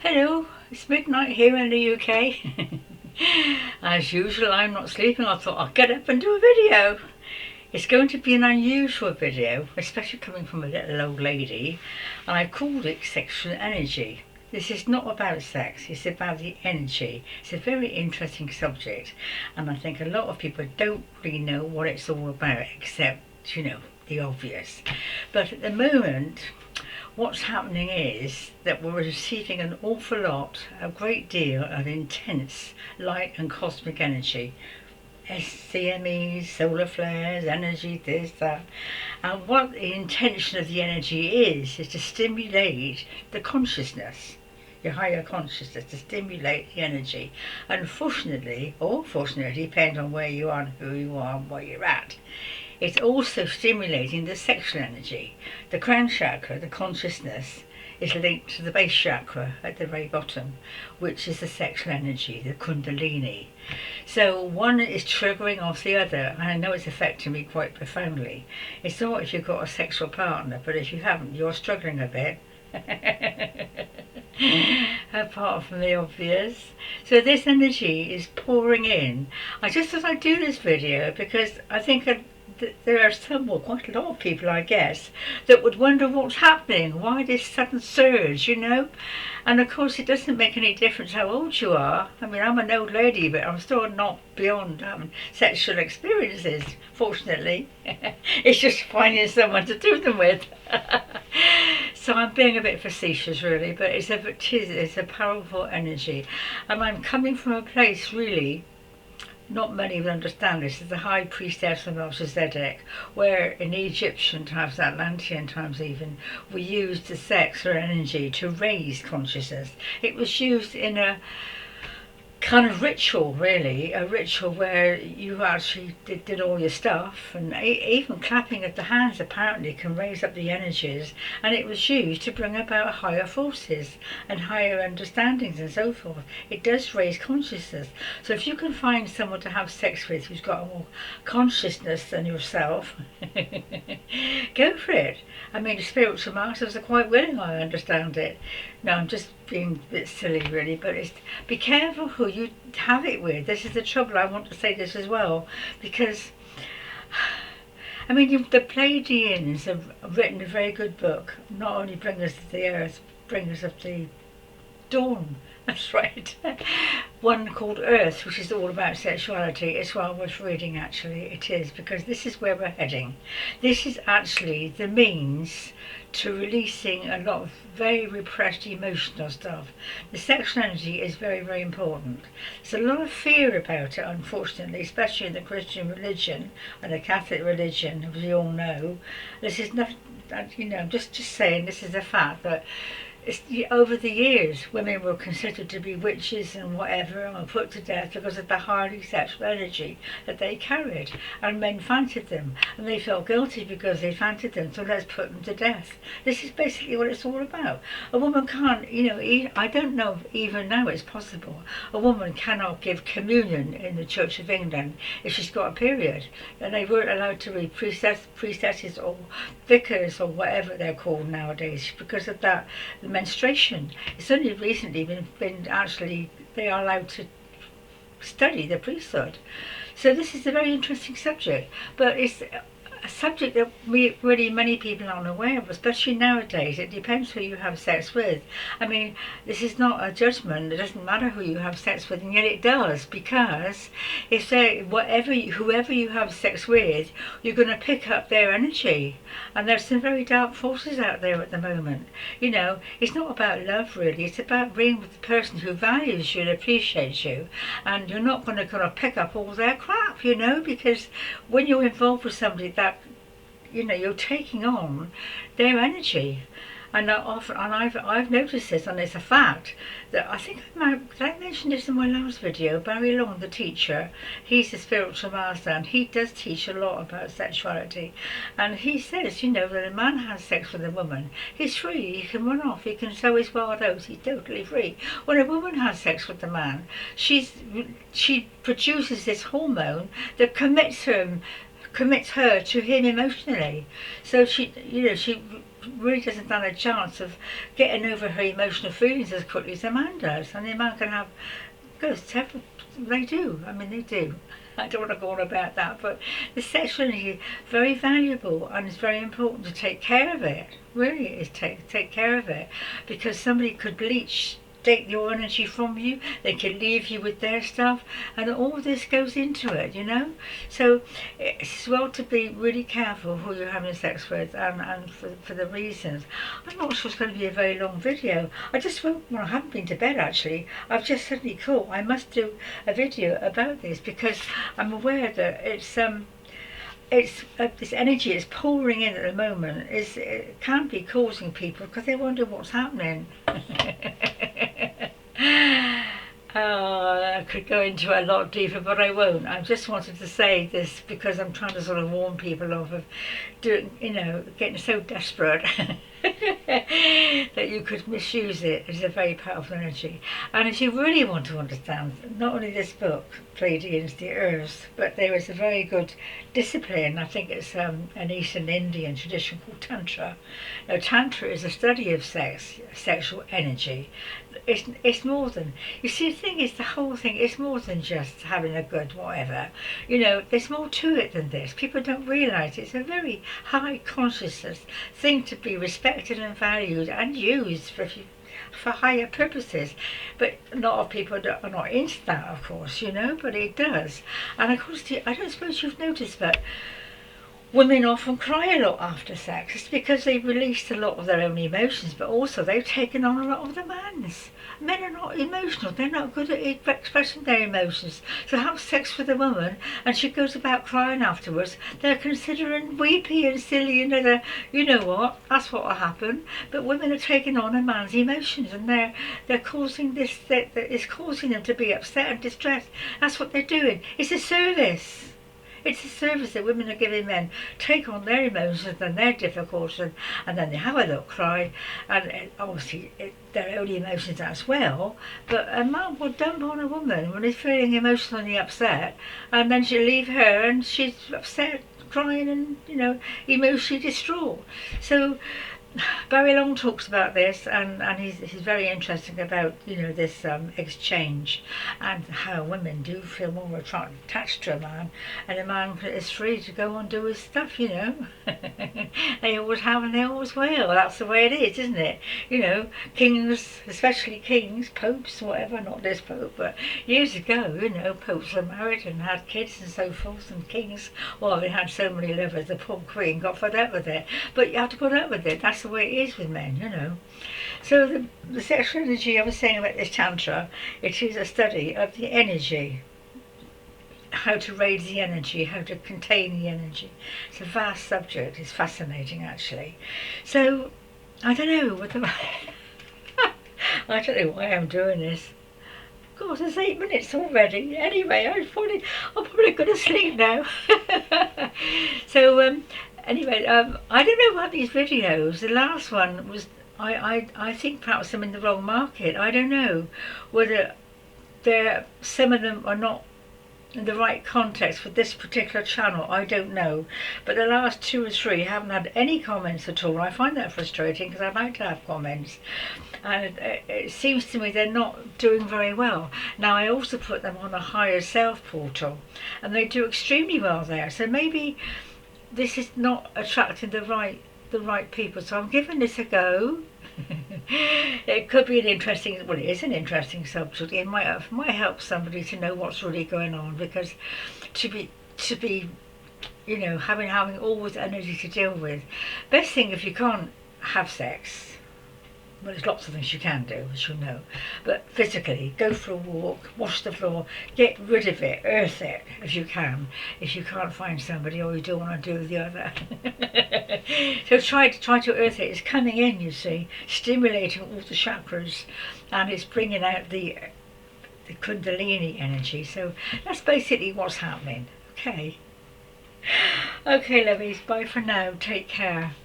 Hello, it's midnight here in the UK. As usual, I'm not sleeping. I thought I'd get up and do a video. It's going to be an unusual video, especially coming from a little old lady, and I called it Sexual Energy. This is not about sex, it's about the energy. It's a very interesting subject, and I think a lot of people don't really know what it's all about, except, the obvious. But at the moment, what's happening is that we're receiving an awful lot, a great deal of intense light and cosmic energy. SCMEs, solar flares, energy, this, that. And what the intention of the energy is to stimulate the consciousness, your higher consciousness, to stimulate the energy. Unfortunately, or fortunately, depending on where you are and who you are and where you're at, it's also stimulating the sexual energy. The crown chakra, the consciousness, is linked to the base chakra at the very bottom, which is the sexual energy, the kundalini. So one is triggering off the other, and I know it's affecting me quite profoundly. It's not if you've got a sexual partner, but if you haven't, you're struggling a bit. Apart from the obvious. So this energy is pouring in. I just thought I'd do this video because I think there are quite a lot of people, I guess, that would wonder what's happening, why this sudden surge, And of course it doesn't make any difference how old you are. I mean, I'm an old lady, but I'm still not beyond having sexual experiences, fortunately. It's just finding someone to do them with. So I'm being a bit facetious, really, but it's a powerful energy. And I'm coming from a place, really, not many would understand this, is the high priestess of Melchizedek, where in the Egyptian times, Atlantean times even, we used the sex or energy to raise consciousness. It was used in a kind of ritual, really, a ritual where you actually did all your stuff, and even clapping of the hands apparently can raise up the energies, and it was used to bring about higher forces and higher understandings and so forth. It does raise consciousness. So if you can find someone to have sex with who's got more consciousness than yourself, go for it. I mean, the spiritual masters are quite willing, I understand it. No, I'm just being a bit silly, really, but be careful who you have it with. This is the trouble. I want to say this as well, because, I mean, the Pleiadians have written a very good book. Not only bring us to the earth, bring us up the dawn. That's right. One called Earth, which is all about sexuality. It's well worth reading, actually. It is, because this is where we're heading. This is actually the means to releasing a lot of very repressed emotional stuff. The sexual energy is very, very important. There's a lot of fear about it, unfortunately, especially in the Christian religion and the Catholic religion, as we all know. This is nothing, I'm just saying, this is a fact that over the years, women were considered to be witches and whatever, and were put to death because of the highly sexual energy that they carried, and men fancied them, and they felt guilty because they fancied them, so let's put them to death. This is basically what it's all about. A woman can't, I don't know if even now it's possible. A woman cannot give communion in the Church of England if she's got a period, and they weren't allowed to be priestesses or vicars or whatever they're called nowadays because of that. Menstruation. It's only recently been actually, they are allowed to study the priesthood. So this is a very interesting subject, but it's a subject that really many people aren't aware of, especially nowadays. It depends who you have sex with. I mean, this is not a judgment. It doesn't matter who you have sex with, and yet it does, because if whoever you have sex with, you're going to pick up their energy, and there's some very dark forces out there at the moment. It's not about love, really. It's about being with the person who values you and appreciates you, and you're not going to kind of pick up all their crap, because when you're involved with somebody that you're taking on their energy, and I've noticed this, and it's a fact that I think did I mention this in my last video? Barry Long, the teacher, he's a spiritual master, and he does teach a lot about sexuality, and he says, that a man has sex with a woman, he's free, he can run off, he can sow his wild oats, he's totally free. When a woman has sex with a man, she produces this hormone that commits her to him emotionally. So she really doesn't stand a chance of getting over her emotional feelings as quickly as a man does. And the man can have they do. I mean, they do. I don't want to go on about that, but the sexual energy is very valuable, and it's very important to take care of it. Really, is take care of it, because somebody could take your energy from you. They could leave you with their stuff, and all this goes into it, you know. So it's well to be really careful who you're having sex with, and for the reasons. I'm not sure it's going to be a very long video. I haven't been to bed actually. I've just suddenly thought I must do a video about this, because I'm aware that this energy is pouring in at the moment. It can be causing people, because they wonder what's happening. I could go into a lot deeper, but I won't. I just wanted to say this because I'm trying to sort of warn people off of getting so desperate that you could misuse it. It's a very powerful energy. And if you really want to understand not only this book, Pleiadians, the Earth, but there is a very good discipline. I think it's an Eastern Indian tradition called Tantra. Now, Tantra is a study of sexual energy. It's more than, you see, the thing is, the whole thing is more than just having a good whatever. There's more to it than this. People don't realise it's a very high consciousness thing to be respected and valued and used for higher purposes. But a lot of people are not into that, of course, but it does. And of course, I don't suppose you've noticed, but women often cry a lot after sex. It's because they've released a lot of their own emotions, but also they've taken on a lot of the man's. Men are not emotional. They're not good at expressing their emotions. So have sex with a woman and she goes about crying afterwards, they're considering weepy and silly, and you know what, that's what will happen. But women are taking on a man's emotions, and they're causing this, that is causing them to be upset and distressed. That's what they're doing. It's a service. It's a service that women are giving men. Take on their emotions and their difficulties, and then they have a little cry, and obviously their own emotions as well. But a man will dump on a woman when he's feeling emotionally upset, and then she'll leave her and she's upset, crying, and emotionally distraught. So Barry Long talks about this, and he's very interesting about this exchange, and how women do feel more attached to a man, and a man is free to go and do his stuff. They always have and they always will. That's the way it is, isn't it? Kings, especially kings, popes, whatever, not this pope, but years ago, popes were married and had kids and so forth, and kings, well, they had so many lovers, the poor queen got fed up with it, but you have to put up with it. That's the way it is with men, So the sexual energy, I was saying about this Tantra, it is a study of the energy, how to raise the energy, how to contain the energy. It's a vast subject. It's fascinating, actually. So I don't know whether I don't know why I'm doing this. God, it's 8 minutes already. Anyway, I'm probably going to sleep now. So anyway, I don't know about these videos. The last one was, I think perhaps I'm in the wrong market. I don't know whether some of them are not in the right context for this particular channel. I don't know. But the last 2 or 3 haven't had any comments at all. I find that frustrating, because I'd like to have comments. And it seems to me they're not doing very well. Now, I also put them on a higher self portal, and they do extremely well there. So maybe this is not attracting the right people. So I'm giving this a go. It could be it is an interesting subject. It might help somebody to know what's really going on, because to be having all this energy to deal with. Best thing, if you can't have sex, well, there's lots of things you can do, as you know, but physically, go for a walk, wash the floor, get rid of it, earth it if you can. If you can't find somebody, or you don't want to do the other, so try to earth it. It's coming in, you see, stimulating all the chakras, and it's bringing out the kundalini energy. So that's basically what's happening. Okay, lovies, bye for now. Take care.